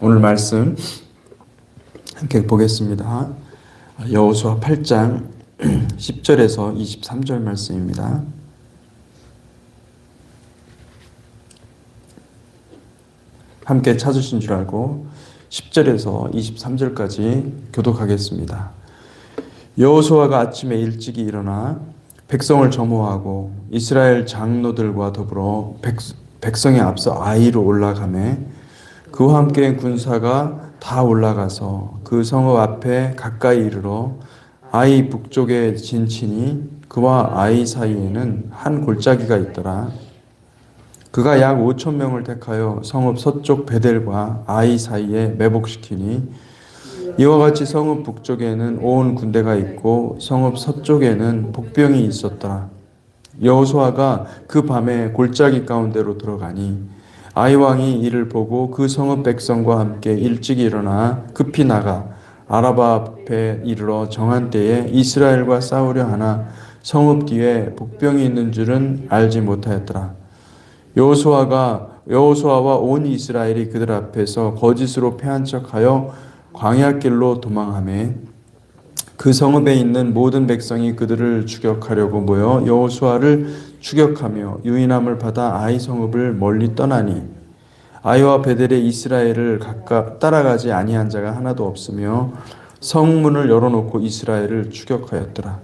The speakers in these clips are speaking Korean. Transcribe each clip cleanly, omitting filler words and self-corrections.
오늘 말씀 함께 보겠습니다. 여호수아 8장 10절에서 23절 말씀입니다. 함께 찾으신 줄 알고 10절에서 23절까지 교독하겠습니다. 여호수아가 아침에 일찍이 일어나 백성을 점호하고 이스라엘 장로들과 더불어 백성에 앞서 아이로 올라가매 그와 함께 군사가 다 올라가서 그 성읍 앞에 가까이 이르러 아이 북쪽에 진치니 그와 아이 사이에는 한 골짜기가 있더라. 그가 약 5천 명을 택하여 성읍 서쪽 베델과 아이 사이에 매복시키니 이와 같이 성읍 북쪽에는 온 군대가 있고 성읍 서쪽에는 복병이 있었더라. 여호수아가 그 밤에 골짜기 가운데로 들어가니 아이 왕이 이를 보고 그 성읍 백성과 함께 일찍 일어나 급히 나가 아라바 앞에 이르러 정한 때에 이스라엘과 싸우려 하나 성읍 뒤에 복병이 있는 줄은 알지 못하였더라. 여호수아와 온 이스라엘이 그들 앞에서 거짓으로 패한 척하여 광야길로 도망하매 그 성읍에 있는 모든 백성이 그들을 추격하려고 모여 여호수아를 추격하며 유인함을 받아 아이 성읍을 멀리 떠나니 아이와 베델에 이스라엘을 따라가지 아니한 자가 하나도 없으며 성문을 열어놓고 이스라엘을 추격하였더라.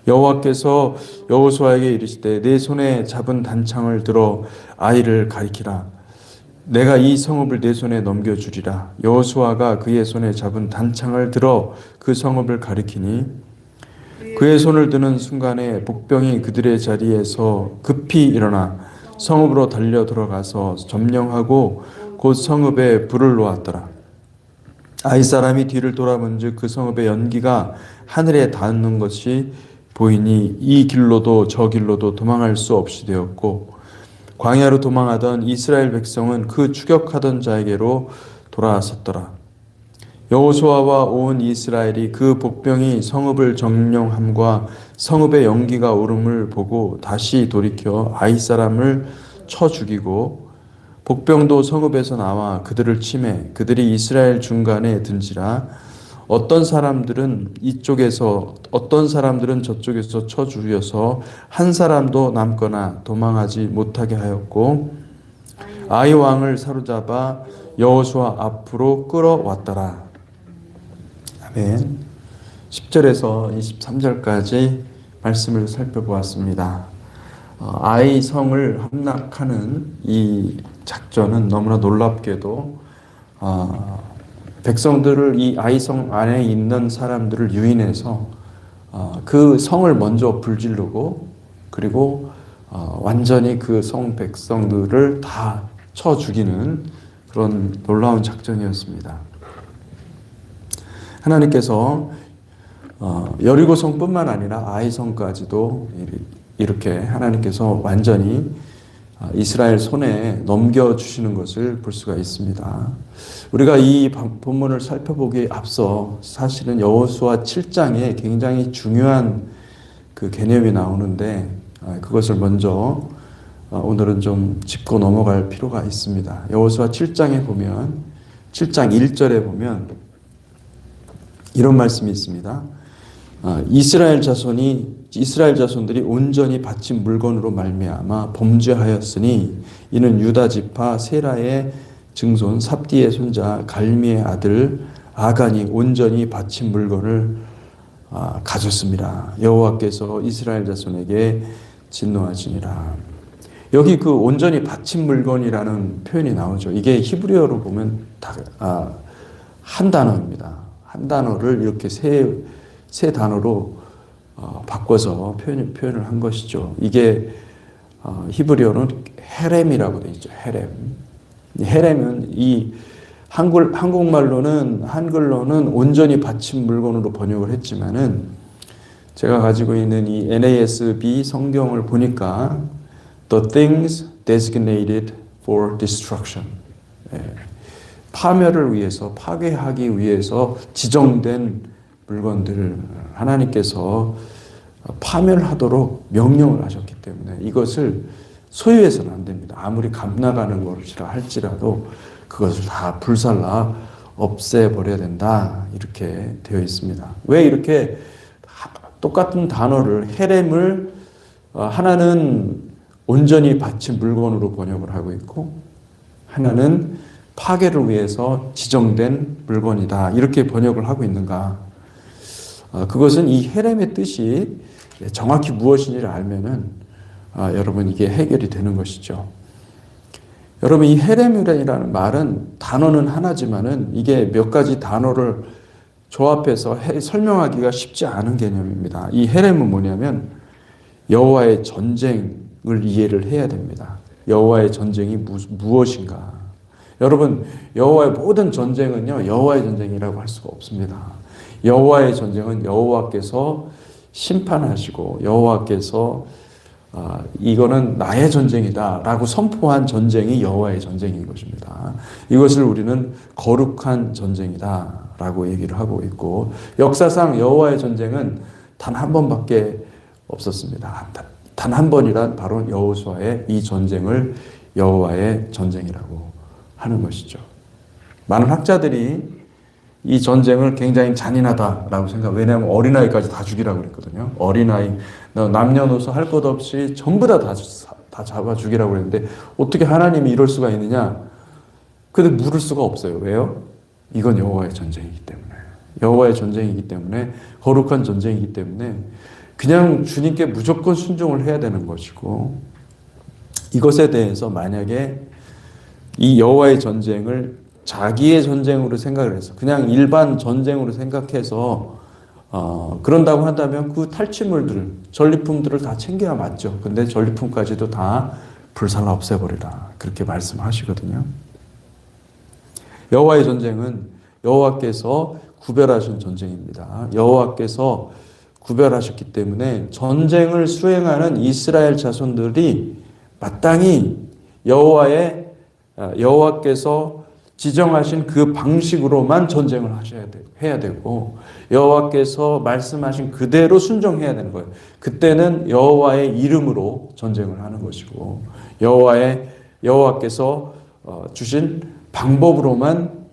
여호와께서 여호수아에게 이르시되 내 손에 잡은 단창을 들어 아이를 가리키라. 내가 이 성읍을 내 손에 넘겨주리라. 여호수아가 그의 손에 잡은 단창을 들어 그 성읍을 가리키니 그의 손을 드는 순간에 복병이 그들의 자리에서 급히 일어나 성읍으로 달려 들어가서 점령하고 곧 성읍에 불을 놓았더라. 아이 사람이 뒤를 돌아본즉 그 성읍의 연기가 하늘에 닿는 것이 보이니 이 길로도 저 길로도 도망할 수 없이 되었고 광야로 도망하던 이스라엘 백성은 그 추격하던 자에게로 돌아섰더라. 여호수아와 온 이스라엘이 그 복병이 성읍을 점령함과 성읍의 연기가 오름을 보고 다시 돌이켜 아이 사람을 쳐 죽이고 복병도 성읍에서 나와 그들을 치매 그들이 이스라엘 중간에 든지라. 어떤 사람들은 이쪽에서 어떤 사람들은 저쪽에서 쳐 죽여서 한 사람도 남거나 도망하지 못하게 하였고 아이 왕을 사로잡아 여호수아 앞으로 끌어왔더라. 아멘. 10절에서 23절까지 말씀을 살펴보았습니다. 아이 성을 함락하는 이 작전은 너무나 놀랍게도 백성들을 이 아이 성 안에 있는 사람들을 유인해서 그 성을 먼저 불지르고 그리고 완전히 그 성 백성들을 다 쳐 죽이는 그런 놀라운 작전이었습니다. 하나님께서 여리고 성뿐만 아니라 아이 성까지도 이렇게 하나님께서 완전히 이스라엘 손에 넘겨주시는 것을 볼 수가 있습니다. 우리가 이 본문을 살펴보기에 앞서 사실은 여호수아 7장에 굉장히 중요한 그 개념이 나오는데 그것을 먼저 오늘은 좀 짚고 넘어갈 필요가 있습니다. 여호수아 7장에 보면 7장 1절에 보면 이런 말씀이 있습니다. 이스라엘 자손들이 온전히 바친 물건으로 말미암아 범죄하였으니 이는 유다 지파 세라의 증손 삽디의 손자 갈미의 아들 아간이 온전히 바친 물건을 가졌습니다. 여호와께서 이스라엘 자손에게 진노하시니라. 여기 그 온전히 바친 물건이라는 표현이 나오죠. 이게 히브리어로 보면 한 단어입니다. 한 단어를 이렇게 세 단어로 바꿔서 표현을 한 것이죠. 이게 히브리어는 헤렘이라고 되어 있죠. 헤렘은 이 한글로는 온전히 바친 물건으로 번역을 했지만은 제가 가지고 있는 이 NASB 성경을 보니까 The things designated for destruction. 파멸을 위해서 파괴하기 위해서 지정된 물건들을 하나님께서 파멸하도록 명령을 하셨기 때문에 이것을 소유해서는 안 됩니다. 아무리 값나가는 것이라 할지라도 그것을 다 불살라 없애버려야 된다. 이렇게 되어 있습니다. 왜 이렇게 똑같은 단어를 헤렘을 하나는 온전히 바친 물건으로 번역을 하고 있고 하나는 파괴를 위해서 지정된 물건이다. 이렇게 번역을 하고 있는가? 그것은 이 헤렘의 뜻이 정확히 무엇인지를 알면은 여러분 이게 해결이 되는 것이죠. 여러분 이 헤렘이라는 말은 단어는 하나지만은 이게 몇 가지 단어를 조합해서 설명하기가 쉽지 않은 개념입니다. 이 헤렘은 뭐냐면 여호와의 전쟁을 이해를 해야 됩니다. 여호와의 전쟁이 무엇인가? 여러분 여호와의 모든 전쟁은요 여호와의 전쟁이라고 할 수가 없습니다. 여호와의 전쟁은 여호와께서 심판하시고 여호와께서 이거는 나의 전쟁이다라고 선포한 전쟁이 여호와의 전쟁인 것입니다. 이것을 우리는 거룩한 전쟁이다라고 얘기를 하고 있고 역사상 여호와의 전쟁은 단 한 번밖에 없었습니다. 단 한 번이란 바로 여호수아의 이 전쟁을 여호와의 전쟁이라고 하는 것이죠. 많은 학자들이 이 전쟁을 굉장히 잔인하다라고 생각해요. 왜냐하면 어린아이까지 다 죽이라고 그랬거든요. 어린아이, 남녀노소 할 것 없이 전부 다 잡아 죽이라고 그랬는데 어떻게 하나님이 이럴 수가 있느냐? 근데 물을 수가 없어요. 왜요? 이건 여호와의 전쟁이기 때문에. 여호와의 전쟁이기 때문에 거룩한 전쟁이기 때문에 그냥 주님께 무조건 순종을 해야 되는 것이고 이것에 대해서 만약에 이 여호와의 전쟁을 자기의 전쟁으로 생각을 해서 그냥 일반 전쟁으로 생각해서 그런다고 한다면 그 탈취물들, 전리품들을 다 챙겨야 맞죠. 근데 전리품까지도 다 불살라 없애버리라 그렇게 말씀하시거든요. 여호와의 전쟁은 여호와께서 구별하신 전쟁입니다. 여호와께서 구별하셨기 때문에 전쟁을 수행하는 이스라엘 자손들이 마땅히 여호와께서 지정하신 그 방식으로만 전쟁을 해야 되고 여호와께서 말씀하신 그대로 순종해야 되는 거예요. 그때는 여호와의 이름으로 전쟁을 하는 것이고 여호와께서 주신 방법으로만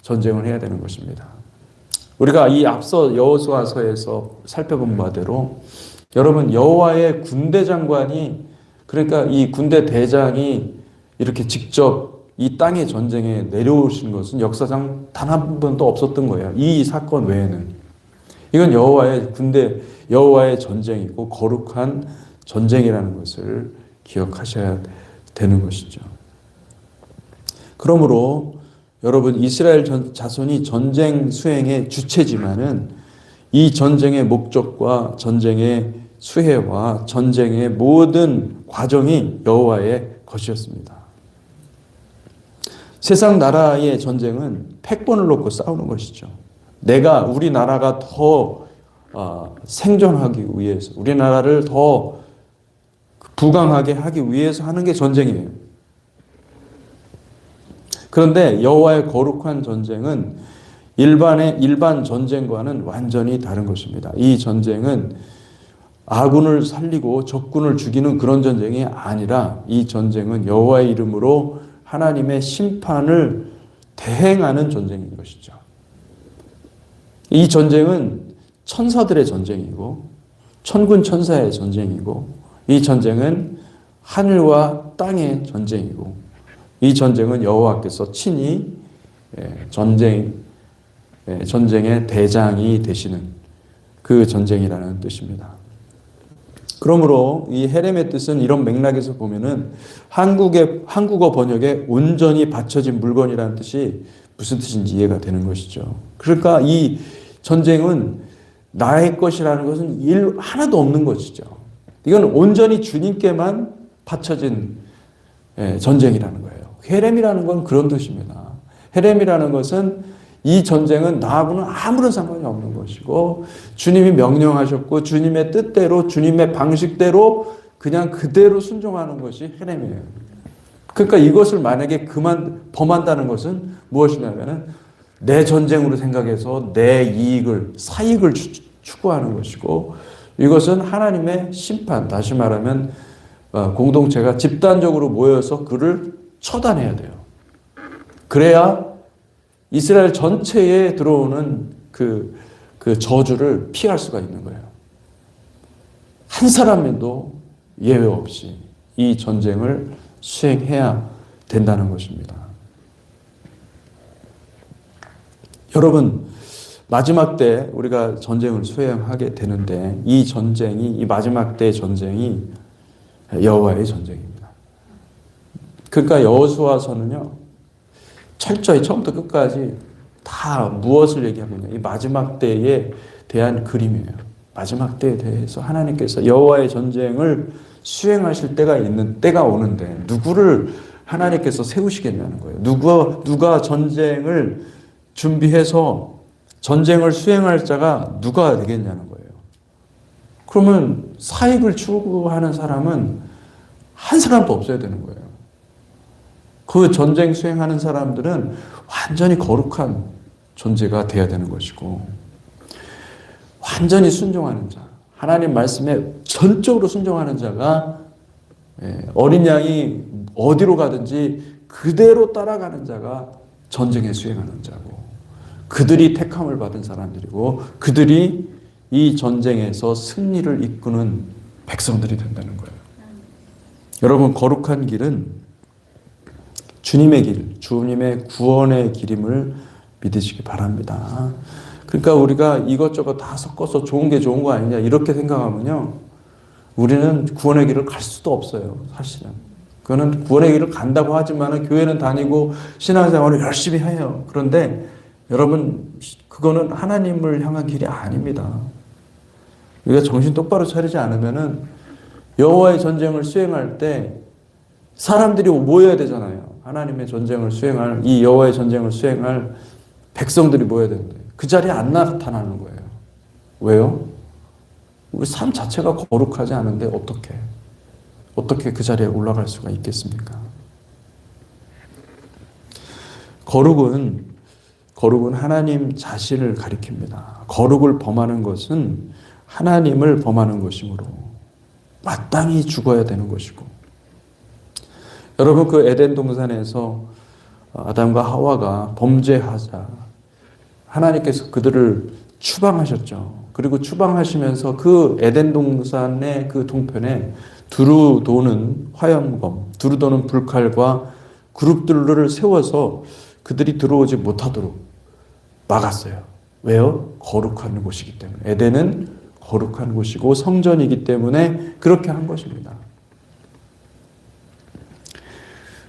전쟁을 해야 되는 것입니다. 우리가 이 앞서 여호수아서에서 살펴본 바대로 여러분 여호와의 군대 장관이 그러니까 이 군대 대장이 이렇게 직접 이 땅의 전쟁에 내려오신 것은 역사상 단 한 번도 없었던 거예요. 이 사건 외에는. 이건 여호와의 전쟁이고 거룩한 전쟁이라는 것을 기억하셔야 되는 것이죠. 그러므로 여러분 이스라엘 자손이 전쟁 수행의 주체지만은 이 전쟁의 목적과 전쟁의 수혜와 전쟁의 모든 과정이 여호와의 것이었습니다. 세상 나라의 전쟁은 패권을 놓고 싸우는 것이죠. 우리나라가 더 생존하기 위해서, 우리나라를 더 부강하게 하기 위해서 하는 게 전쟁이에요. 그런데 여호와의 거룩한 전쟁은 일반 전쟁과는 완전히 다른 것입니다. 이 전쟁은 아군을 살리고 적군을 죽이는 그런 전쟁이 아니라 이 전쟁은 여호와의 이름으로 하나님의 심판을 대행하는 전쟁인 것이죠. 이 전쟁은 천사들의 전쟁이고 천군 천사의 전쟁이고 이 전쟁은 하늘과 땅의 전쟁이고 이 전쟁은 여호와께서 친히 전쟁의 대장이 되시는 그 전쟁이라는 뜻입니다. 그러므로 이 헤렘의 뜻은 이런 맥락에서 보면은 한국어 번역에 온전히 받쳐진 물건이라는 뜻이 무슨 뜻인지 이해가 되는 것이죠. 그러니까 이 전쟁은 나의 것이라는 것은 하나도 없는 것이죠. 이건 온전히 주님께만 바쳐진 전쟁이라는 거예요. 헤렘이라는 건 그런 뜻입니다. 헤렘이라는 것은 이 전쟁은 나하고는 아무런 상관이 없는 것이고 주님이 명령하셨고 주님의 뜻대로 주님의 방식대로 그냥 그대로 순종하는 것이 헤렘이에요. 그러니까 이것을 만약에 범한다는 것은 무엇이냐면은 내 전쟁으로 생각해서 내 사익을 추구하는 것이고 이것은 하나님의 심판, 다시 말하면 공동체가 집단적으로 모여서 그를 처단해야 돼요. 그래야 이스라엘 전체에 들어오는 그 저주를 피할 수가 있는 거예요. 한 사람도 예외 없이 이 전쟁을 수행해야 된다는 것입니다. 여러분, 마지막 때 우리가 전쟁을 수행하게 되는데 이 마지막 때 전쟁이 여호와의 전쟁입니다. 그러니까 여호수아서는요, 철저히 처음부터 끝까지 다 무엇을 얘기하고 있냐, 이 마지막 때에 대한 그림이에요. 마지막 때에 대해서 하나님께서 여호와의 전쟁을 수행하실 때가 오는데 누구를 하나님께서 세우시겠냐는 거예요. 누가 전쟁을 준비해서 전쟁을 수행할 자가 누가 되겠냐는 거예요. 그러면 사익을 추구하는 사람은 한 사람도 없어야 되는 거예요. 그 전쟁 수행하는 사람들은 완전히 거룩한 존재가 되어야 되는 것이고, 완전히 순종하는 자, 하나님 말씀에 전적으로 순종하는 자가, 어린 양이 어디로 가든지 그대로 따라가는 자가 전쟁에 수행하는 자고, 그들이 택함을 받은 사람들이고, 그들이 이 전쟁에서 승리를 이끄는 백성들이 된다는 거예요. 여러분, 거룩한 길은 주님의 길, 주님의 구원의 길임을 믿으시기 바랍니다. 그러니까 우리가 이것저것 다 섞어서 좋은 게 좋은 거 아니냐 이렇게 생각하면요, 우리는 구원의 길을 갈 수도 없어요. 사실은 그거는 구원의 길을 간다고 하지만 교회는 다니고 신앙생활을 열심히 해요. 그런데 여러분, 그거는 하나님을 향한 길이 아닙니다. 우리가 정신 똑바로 차리지 않으면은 여호와의 전쟁을 수행할 때 사람들이 모여야 되잖아요. 하나님의 전쟁을 수행할, 이 여호와의 전쟁을 수행할 백성들이 모여야 되는데 그 자리에 안 나타나는 거예요. 왜요? 우리 삶 자체가 거룩하지 않은데 어떻게 그 자리에 올라갈 수가 있겠습니까? 거룩은 하나님 자신을 가리킵니다. 거룩을 범하는 것은 하나님을 범하는 것이므로 마땅히 죽어야 되는 것이고, 여러분, 그 에덴 동산에서 아담과 하와가 범죄하자 하나님께서 그들을 추방하셨죠. 그리고 추방하시면서 그 에덴 동산의 그 동편에 두루 도는 화염검, 두루 도는 불칼과 그룹들을 세워서 그들이 들어오지 못하도록 막았어요. 왜요? 거룩한 곳이기 때문에. 에덴은 거룩한 곳이고 성전이기 때문에 그렇게 한 것입니다.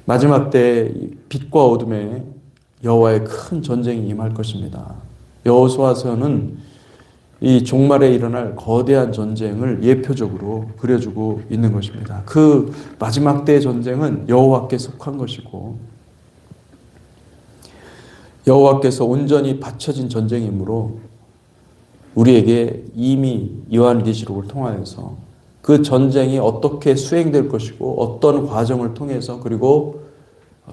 마지막 때 빛과 어둠에 여호와의 큰 전쟁이 임할 것입니다. 여호수아서는 이 종말에 일어날 거대한 전쟁을 예표적으로 그려주고 있는 것입니다. 그 마지막 때의 전쟁은 여호와께 속한 것이고, 여호와께서 온전히 바쳐진 전쟁이므로 우리에게 이미 요한계시록을 통하여서 그 전쟁이 어떻게 수행될 것이고 어떤 과정을 통해서, 그리고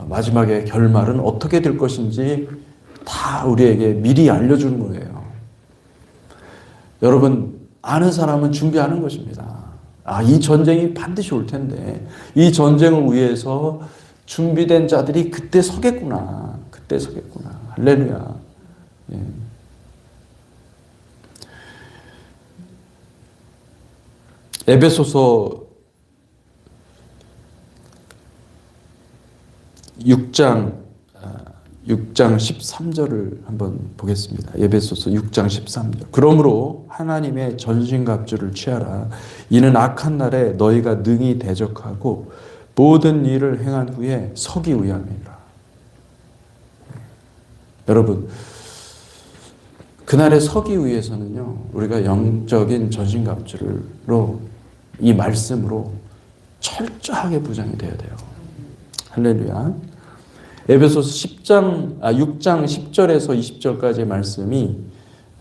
마지막에 결말은 어떻게 될 것인지 다 우리에게 미리 알려주는 거예요. 여러분, 아는 사람은 준비하는 것입니다. 이 전쟁이 반드시 올 텐데 이 전쟁을 위해서 준비된 자들이 그때 서겠구나. 할렐루야. 예. 에베소서 6장 13절을 한번 보겠습니다. 에베소서 6장 13절. 그러므로 하나님의 전신갑주를 취하라. 이는 악한 날에 너희가 능히 대적하고 모든 일을 행한 후에 서기 위함이라. 여러분, 그날에 서기 위해서는요, 우리가 영적인 전신갑주로 이 말씀으로 철저하게 부장이 되어야 돼요. 할렐루야. 에베소서 6장 10절에서 20절까지의 말씀이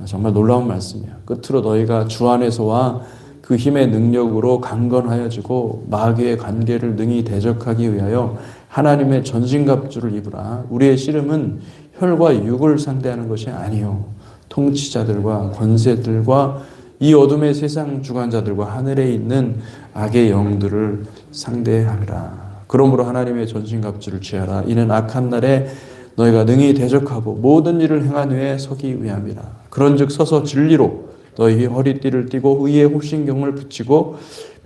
정말 놀라운 말씀이야. 끝으로 너희가 주 안에서와 그 힘의 능력으로 강건하여지고 마귀의 관계를 능히 대적하기 위하여 하나님의 전신갑주를 입으라. 우리의 씨름은 혈과 육을 상대하는 것이 아니요 통치자들과 권세들과 이 어둠의 세상 주관자들과 하늘에 있는 악의 영들을 상대함이라. 그러므로 하나님의 전신갑주를 취하라. 이는 악한 날에 너희가 능히 대적하고 모든 일을 행한 후에 서기 위함이라. 그런즉 서서 진리로 너희 허리띠를 띠고 의의 호신경을 붙이고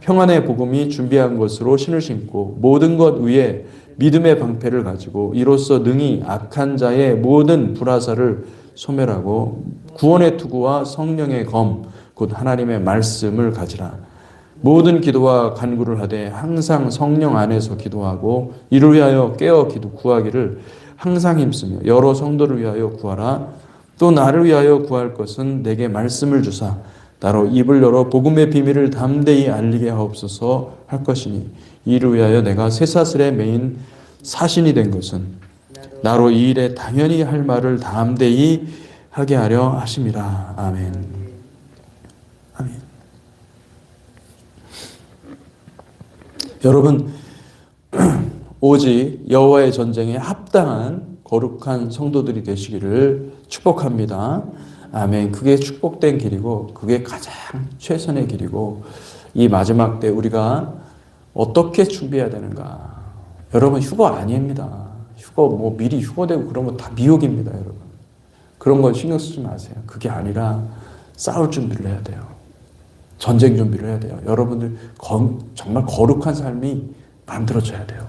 평안의 복음이 준비한 것으로 신을 신고 모든 것 위에 믿음의 방패를 가지고 이로써 능히 악한 자의 모든 불화살을 소멸하고 구원의 투구와 성령의 검 곧 하나님의 말씀을 가지라. 모든 기도와 간구를 하되 항상 성령 안에서 기도하고 이를 위하여 깨어 구하기를 항상 힘쓰며 여러 성도를 위하여 구하라. 또 나를 위하여 구할 것은 내게 말씀을 주사 나로 입을 열어 복음의 비밀을 담대히 알리게 하옵소서 할 것이니 이를 위하여 내가 쇠사슬에 매인 사신이 된 것은 나로 이 일에 당연히 할 말을 담대히 하게 하려 하심이라. 아멘. 아멘. 여러분, 오직 여호와의 전쟁에 합당한 거룩한 성도들이 되시기를 축복합니다. 아멘. 그게 축복된 길이고 그게 가장 최선의 길이고 이 마지막 때 우리가 어떻게 준비해야 되는가. 여러분, 휴거 아닙니다. 휴거 뭐 미리 휴거되고 그런 거 다 미혹입니다. 여러분. 그런 건 신경 쓰지 마세요. 그게 아니라 싸울 준비를 해야 돼요. 전쟁 준비를 해야 돼요. 여러분들 정말 거룩한 삶이 만들어져야 돼요.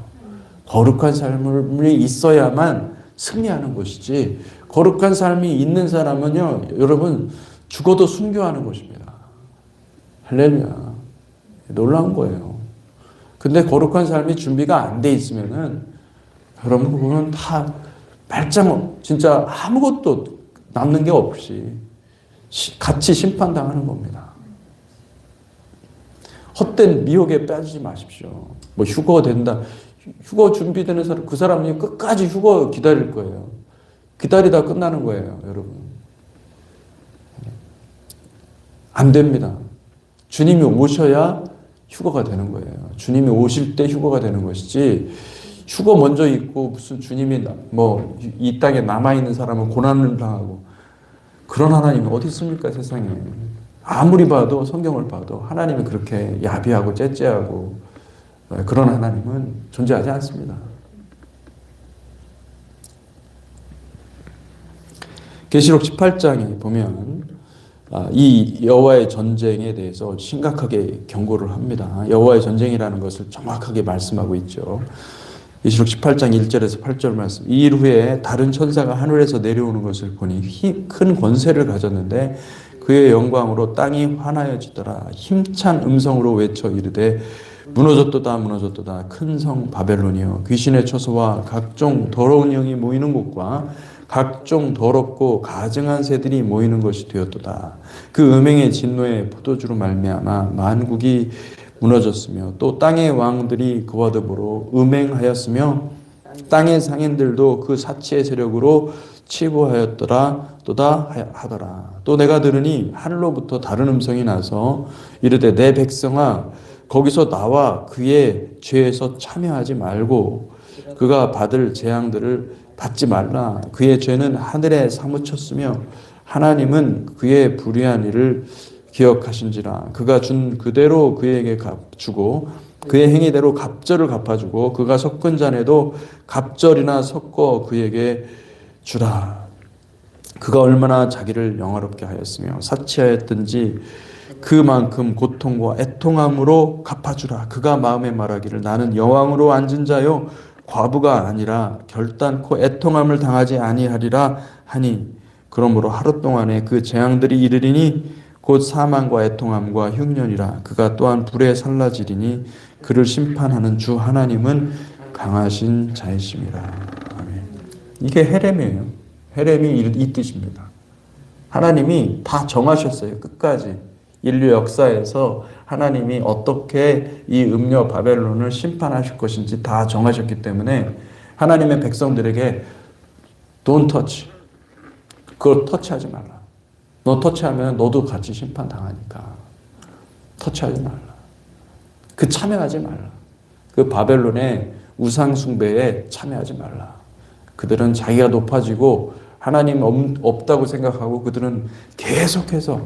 거룩한 삶이 있어야만 승리하는 것이지 거룩한 삶이 있는 사람은요, 여러분 죽어도 순교하는 것입니다. 할렐루야. 놀라운 거예요. 근데 거룩한 삶이 준비가 안 돼 있으면은 여러분 그거는 다 말짱 진짜 아무것도 남는 게 없이 같이 심판당하는 겁니다. 헛된 미혹에 빠지지 마십시오. 뭐 휴거 된다. 휴거 준비되는 사람, 그 사람이 끝까지 휴거 기다릴 거예요. 기다리다 끝나는 거예요, 여러분. 안 됩니다. 주님이 오셔야 휴거가 되는 거예요. 주님이 오실 때 휴거가 되는 것이지, 휴거 먼저 있고 무슨 주님이 뭐 이 땅에 남아있는 사람은 고난을 당하고 그런 하나님이 어디 있습니까, 세상에. 아무리 봐도 성경을 봐도 하나님이 그렇게 야비하고 째째하고 그런 하나님은 존재하지 않습니다. 계시록 18장에 보면 이 여호와의 전쟁에 대해서 심각하게 경고를 합니다. 여호와의 전쟁이라는 것을 정확하게 말씀하고 있죠. 계시록 18장 1절에서 8절 말씀. 이 일 후에 다른 천사가 하늘에서 내려오는 것을 보니 큰 권세를 가졌는데 그의 영광으로 땅이 환하여지더라. 힘찬 음성으로 외쳐 이르되 무너졌도다 무너졌도다 큰 성 바벨론이여 귀신의 처소와 각종 더러운 영이 모이는 곳과 각종 더럽고 가증한 새들이 모이는 것이 되었도다. 그 음행의 진노의 포도주로 말미암아 만국이 무너졌으며 또 땅의 왕들이 그와 더불어 음행하였으며 땅의 상인들도 그 사치의 세력으로 치부하였더라 또다 하더라. 또 내가 들으니 하늘로부터 다른 음성이 나서 이르되 내 백성아 거기서 나와 그의 죄에서 참여하지 말고 그가 받을 재앙들을 받지 말라. 그의 죄는 하늘에 사무쳤으며 하나님은 그의 불의한 일을 기억하신지라. 그가 준 그대로 그에게 주고 그의 행위대로 갑절을 갚아주고 그가 섞은 잔에도 갑절이나 섞어 그에게 주라. 그가 얼마나 자기를 영화롭게 하였으며 사치하였든지 그만큼 고통과 애통함으로 갚아주라. 그가 마음에 말하기를 나는 여왕으로 앉은 자요 과부가 아니라 결단코 애통함을 당하지 아니하리라 하니 그러므로 하루 동안에 그 재앙들이 이르리니 곧 사망과 애통함과 흉년이라. 그가 또한 불에 살라지리니 그를 심판하는 주 하나님은 강하신 자이심이라. 아멘. 이게 헤렘이에요. 헤렘이 이 뜻입니다. 하나님이 다 정하셨어요. 끝까지. 인류 역사에서 하나님이 어떻게 이 음녀 바벨론을 심판하실 것인지 다 정하셨기 때문에 하나님의 백성들에게 Don't touch. 그걸 터치하지 말라. 너 터치하면 너도 같이 심판당하니까 터치하지 말라. 그 참여하지 말라. 그 바벨론의 우상숭배에 참여하지 말라. 그들은 자기가 높아지고 하나님 없다고 생각하고 그들은 계속해서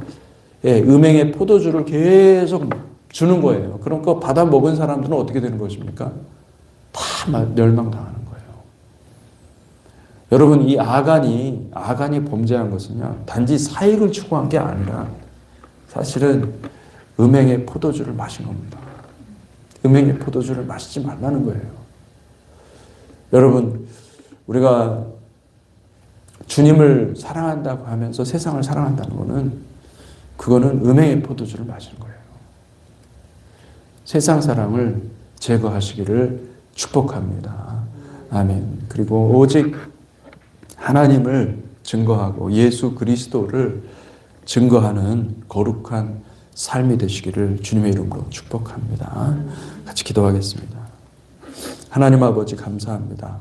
음행의 포도주를 계속 주는 거예요. 그럼 그거 받아 먹은 사람들은 어떻게 되는 것입니까? 다 멸망당하는 거예요. 여러분, 이 아간이 범죄한 것은요, 단지 사익을 추구한 게 아니라 사실은 음행의 포도주를 마신 겁니다. 음행의 포도주를 마시지 말라는 거예요. 여러분, 우리가 주님을 사랑한다고 하면서 세상을 사랑한다는 것은 그거는 음행의 포도주를 마시는 거예요. 세상 사랑을 제거하시기를 축복합니다. 아멘. 그리고 오직 하나님을 증거하고 예수 그리스도를 증거하는 거룩한 삶이 되시기를 주님의 이름으로 축복합니다. 같이 기도하겠습니다. 하나님 아버지 감사합니다.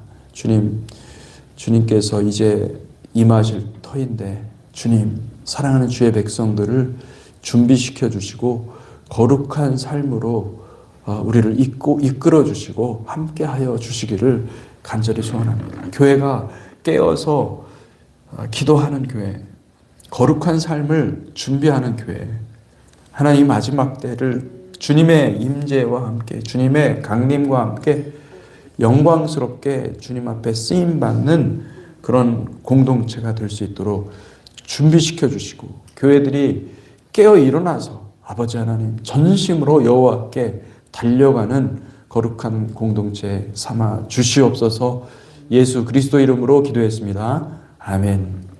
주님께서 이제 임하실 터인데 주님 사랑하는 주의 백성들을 준비시켜 주시고 거룩한 삶으로 우리를 이끌어 주시고 함께하여 주시기를 간절히 소원합니다. 교회가 깨어서 기도하는 교회, 거룩한 삶을 준비하는 교회, 하나님 마지막 때를 주님의 임재와 함께 주님의 강림과 함께 영광스럽게 주님 앞에 쓰임받는 그런 공동체가 될 수 있도록 준비시켜 주시고 교회들이 깨어 일어나서 아버지 하나님 전심으로 여호와께 달려가는 거룩한 공동체 삼아 주시옵소서. 예수 그리스도 이름으로 기도했습니다. 아멘.